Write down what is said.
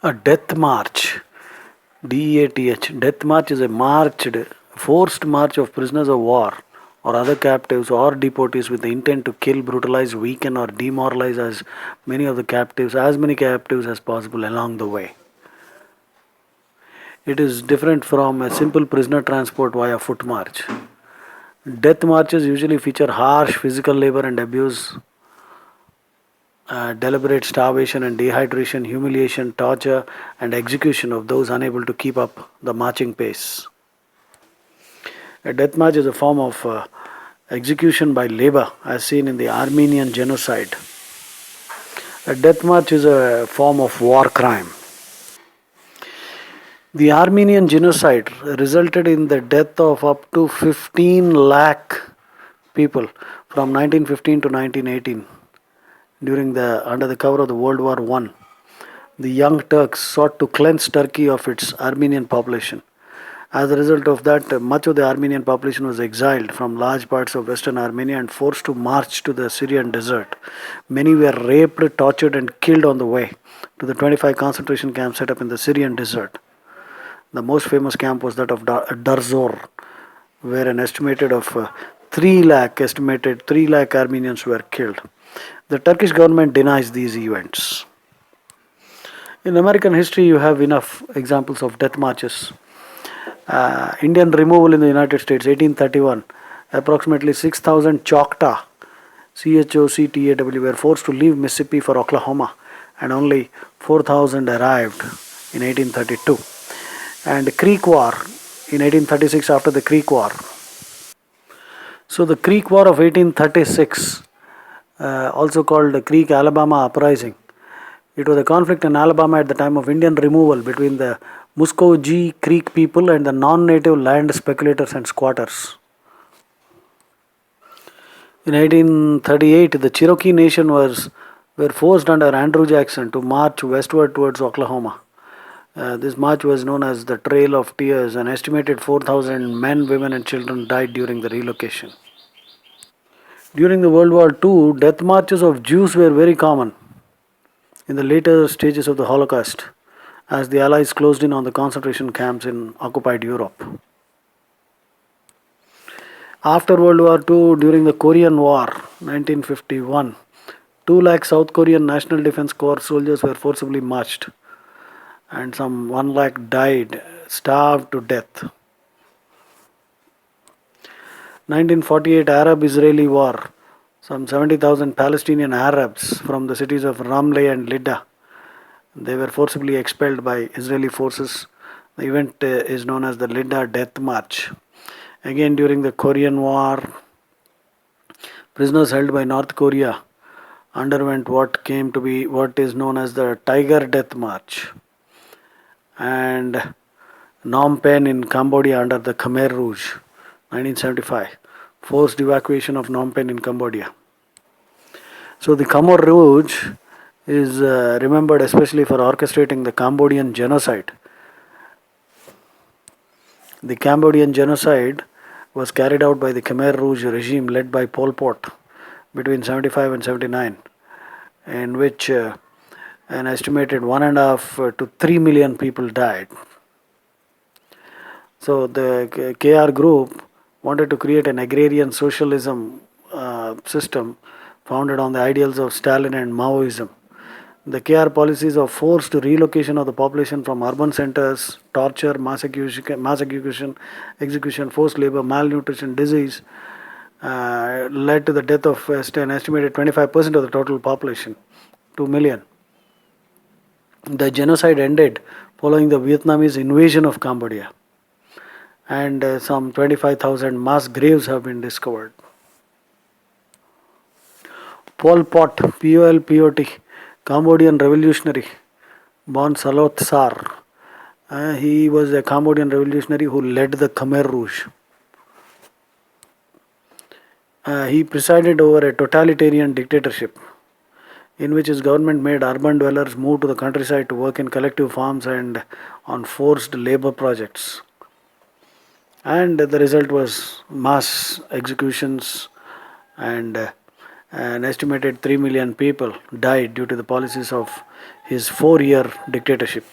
A death march, DEATH. Death march is a forced march of prisoners of war or other captives or deportees with the intent to kill, brutalize, weaken, or demoralize as many captives as possible along the way. It is different from a simple prisoner transport via foot march. Death marches usually feature harsh physical labor and abuse, deliberate starvation and dehydration, humiliation, torture, and execution of those unable to keep up the marching pace. A death march is a form of execution by labor, as seen in the Armenian genocide. A death march is a form of war crime. The Armenian genocide resulted in the death of up to 15 lakh people from 1915 to 1918 under the cover of the World War I. The Young Turks sought to cleanse Turkey of its Armenian population. As a result of that, much of the Armenian population was exiled from large parts of western Armenia and forced to march to the Syrian desert. Many were raped, tortured, and killed on the way to the 25 concentration camps set up in the Syrian desert. The most famous camp was that of Darzor, where an estimated 3 lakh Armenians were killed. The Turkish government denies these events. In American history, you have enough examples of death marches. Indian removal in the United States, 1831. Approximately 6,000 Choctaw, Choctaw, were forced to leave Mississippi for Oklahoma, and only 4,000 arrived in 1832. And Creek War in 1836, after the Creek War. So the Creek War of 1836, also called the Creek Alabama Uprising, it was a conflict in Alabama at the time of Indian removal between the Muscogee Creek people and the non-native land speculators and squatters. In 1838, the Cherokee Nation were forced under Andrew Jackson to march westward towards Oklahoma. This march was known as the Trail of Tears. An estimated 4,000 men, women, and children died during the relocation. During the World War II, death marches of Jews were very common in the later stages of the Holocaust, as the Allies closed in on the concentration camps in occupied Europe. After World War II, during the Korean War, 1951, 2 lakh South Korean National Defense Corps soldiers were forcibly marched, and some 1 lakh died, starved to death. 1948 Arab-Israeli War. Some 70,000 Palestinian Arabs from the cities of Ramleh and Lydda, they were forcibly expelled by Israeli forces. The event is known as the Lydda Death March. Again, during the Korean War, prisoners held by North Korea underwent what is known as the Tiger Death March. And Phnom Penh in Cambodia under the Khmer Rouge, 1975. Forced evacuation of Phnom Penh in Cambodia. So the Khmer Rouge is remembered especially for orchestrating the Cambodian genocide. The Cambodian genocide was carried out by the Khmer Rouge regime led by Pol Pot between 75 and 79, in which an estimated 1.5 to 3 million people died. So the KR group wanted to create an agrarian socialism system founded on the ideals of Stalin and Maoism. The KR policies of forced relocation of the population from urban centers, torture, mass execution, forced labor, malnutrition, disease, led to the death of an estimated 25% of the total population, 2 million. The genocide ended following the Vietnamese invasion of Cambodia, and some 25,000 mass graves have been discovered. Pol Pot, P-O-L-P-O-T, Cambodian revolutionary, born Salot Sar. He was a Cambodian revolutionary who led the Khmer Rouge. He presided over a totalitarian dictatorship in which his government made urban dwellers move to the countryside to work in collective farms and on forced labor projects. And the result was mass executions, and an estimated 3 million people died due to the policies of his 4-year dictatorship.